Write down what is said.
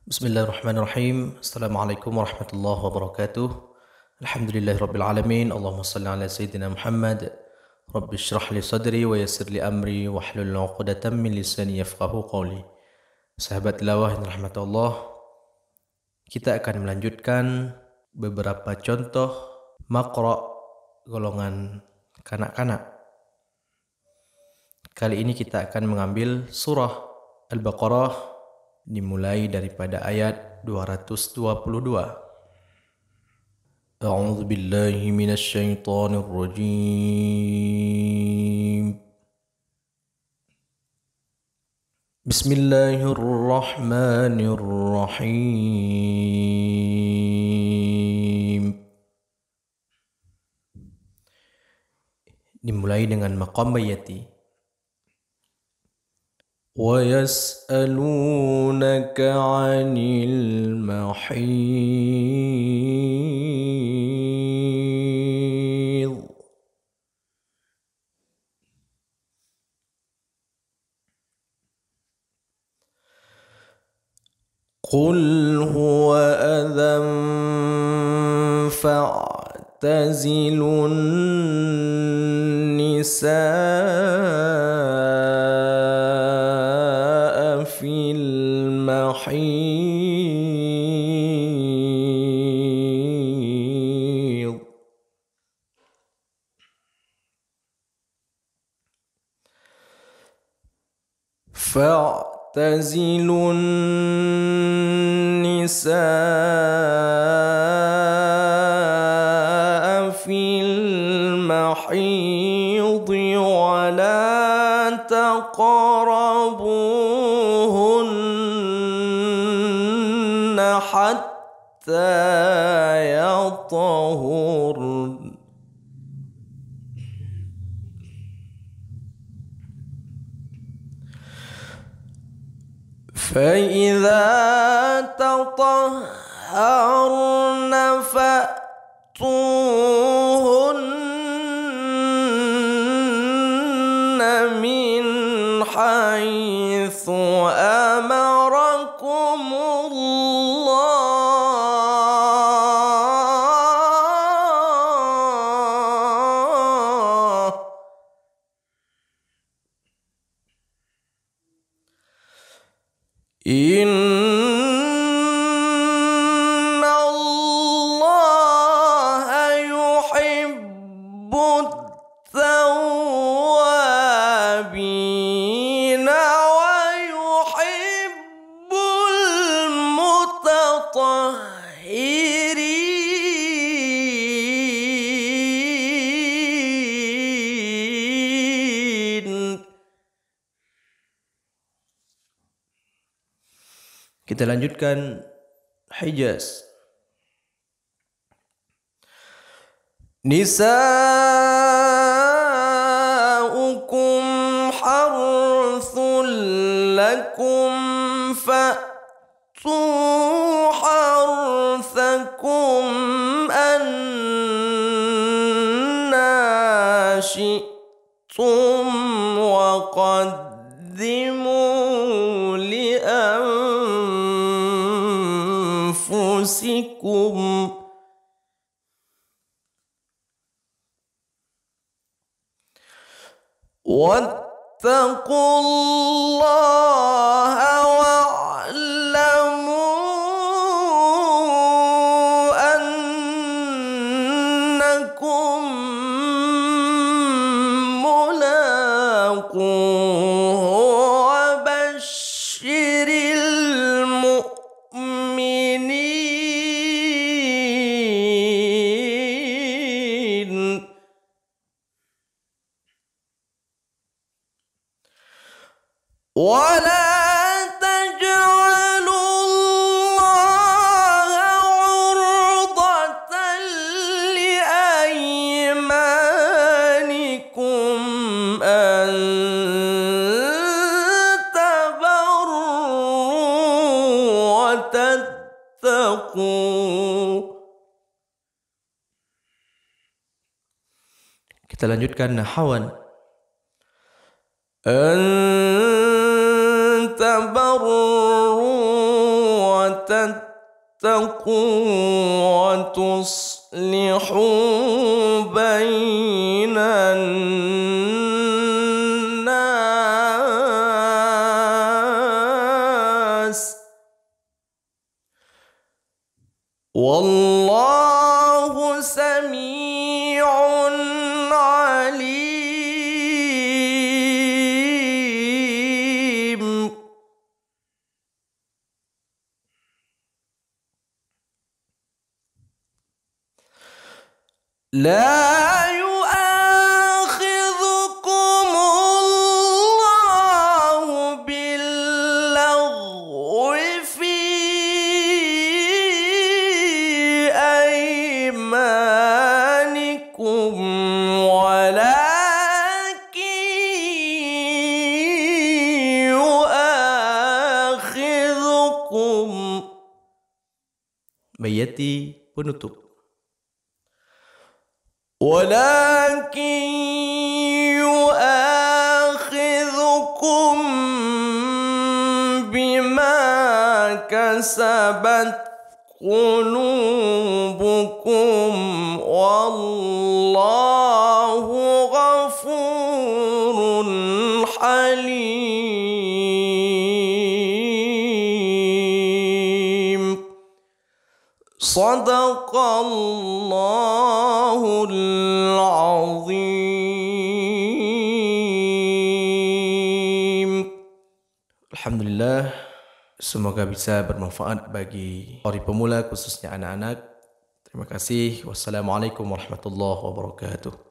Bismillahirrahmanirrahim. Assalamualaikum warahmatullahi wabarakatuh. Alhamdulillahirabbil alamin. Allahumma shalli ala sayyidina Muhammad. Rabbi shrah li sadri wa yassir li amri wahlul 'uqdatam min lisani yafqahu qawli. Sahabat tilawah yang rahmat Allah, kita akan melanjutkan beberapa contoh maqra golongan kanak-kanak. Kali ini kita akan mengambil surah Al-Baqarah dimulai daripada ayat 222. A'udzu billahi minasy syaithanir rajim. Bismillahirrahmanirrahim. Dimulai dengan maqam bayati. وَيَسْأَلُونَكَ عَنِ الْمَحِيضِ قُلْ هُوَ أَذًى فَاعْتَزِلُوا النِّسَاءَ في المحيض فاعتزلوا النساء في المحيض ولا تقربوهن حتى يطهرن فإذا تطهرن فأتوهن من حيث أمركم الله إن الله يحب التوابين ويحب المتطهرين. Kita lanjutkan Hijaz. Nisa'ukum harthun lakum fa'tu harthakum anna syi'tum wa qaddimu أنفسكم واتقوا الله واعلموا أنكم ملاقوه وبشر المؤمنين. ولا تجعلوا الله عرضة لأيمانكم أن تبروا وتتقوا. Kita lanjutkan nahawan. أن تبروا وتتقوا وتصلحوا بين الناس والله سميع عليم. لا يؤاخذكم الله باللغو في أيمانكم ولكن يؤاخذكم. Bayati penutup. ولكن يؤاخذكم بما كسبت قلوبكم والله غفور حليم. صدق الله العظيم. Alhamdulillah, semoga bisa bermanfaat bagi para pemula khususnya anak-anak. Terima kasih. Wassalamualaikum warahmatullahi wabarakatuh.